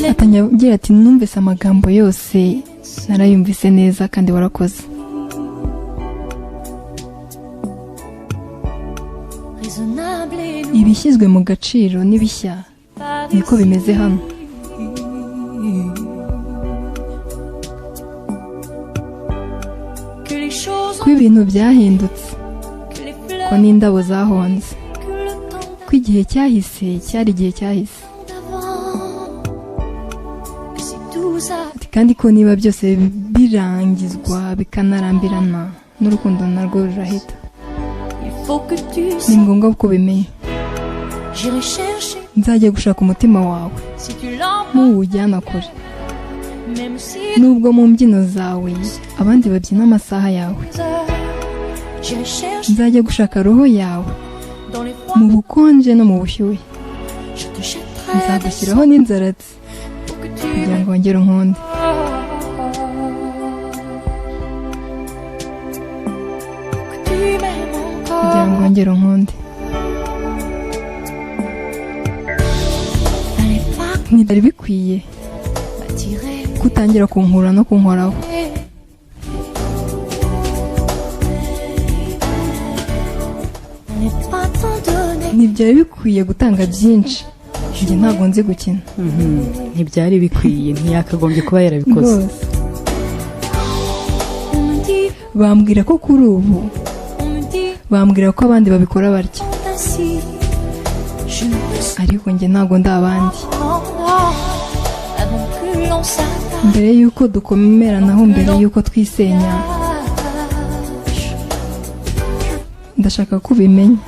atangira ati numvise amagambo yose narayumvise neza kandi warakoze. Ibishyizwe mu gaciro n'ibishya niko bimeze hano. Ko ibintu byahindutse, ko n'indabo zahonze, ko igihe cyahise cyari igihe cyahise, kandi ko niba byose birangizwa bikanarambirana n'urukundo narwo rurahita. Ni ngombwa ko ubimenya. Nzajya gushaka umutima wawe n'uwujyana kure, nubwo mu mbyino zawe abandi babyina amasaha yawe. Nzajya gushaka roho yawe mu bukonje no mu bushyuhe. Nzagushyiraho n'inzaratsi kugira ngo wongere unkunde. Kugira ngo wongere unkunde. Ntibyari bikwiye gutangira kunkura no kunkoraho. Ntibyari bikwiye gutanga byinshi. Njye ntabwo nzi gukina. Ntibyari bikwiye, ntiyakagombye kuba yarabikoze. Bambwira ko kuri ubu, bambwira ko abandi babikora batya, ariko njye ntabwo ndi abandi. Mbere yuko dukomeranaho, mbere yuko twisenya, ndashaka ko ubimenya.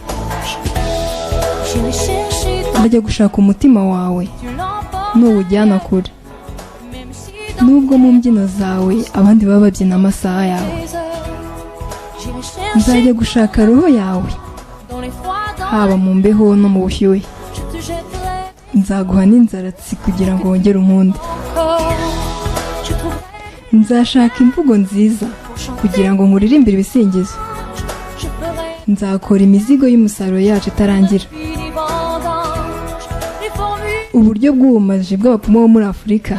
Ndajya gushaka umutima wawe n'uwujyana kure, nubwo mu mbyino zawe abandi baba babyina amasaha yawe. Nzajya gushaka roho yawe haba mu mbeho no mu bushyuhe. Nzaguha n'inzaratsi kugira ngo wongere unkunde. Nzashaka imvugo nziza kugira ngo nkuririmbire ibisingizo. Nzakora imizigo y'umusaruro yacu itarangira. Uburyo bw'ubumaji bw'abapfumu bo muri Afurika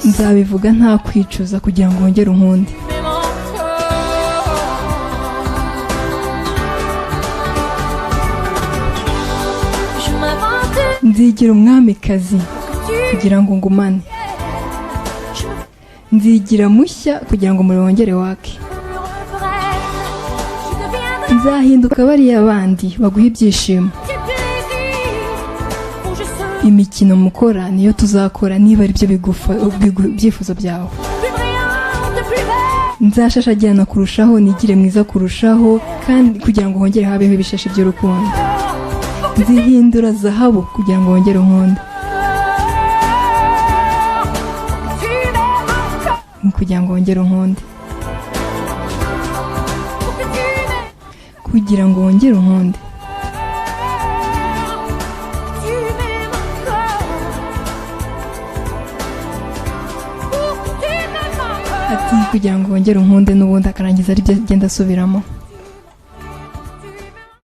nzabivuga nta kwicuza kugira ngo wongere unkunde. Nzigira umwamikazi kugira ngo ngumane. Nzigira mushya kugira ngo umuriro wongere wake. Nzahinduka bariya bandi baguha ibyishimo. Imikino mukora niyo tuzakora niba ari byo byifuzo byawe. Nzashashagirana kurushaho, nigire mwiza kurushaho, kandi kugira ngo hongere habeho ibishashi by'urukundo. Nzihindura zahabu kugira ngo wongere unkunde. Kugira ngo wongere unkunde. Kugira ngo wongere unkunde. Ati kugira ngo wongere unkunde, n'ubundi akarangiza ari byo agenda asubiramo.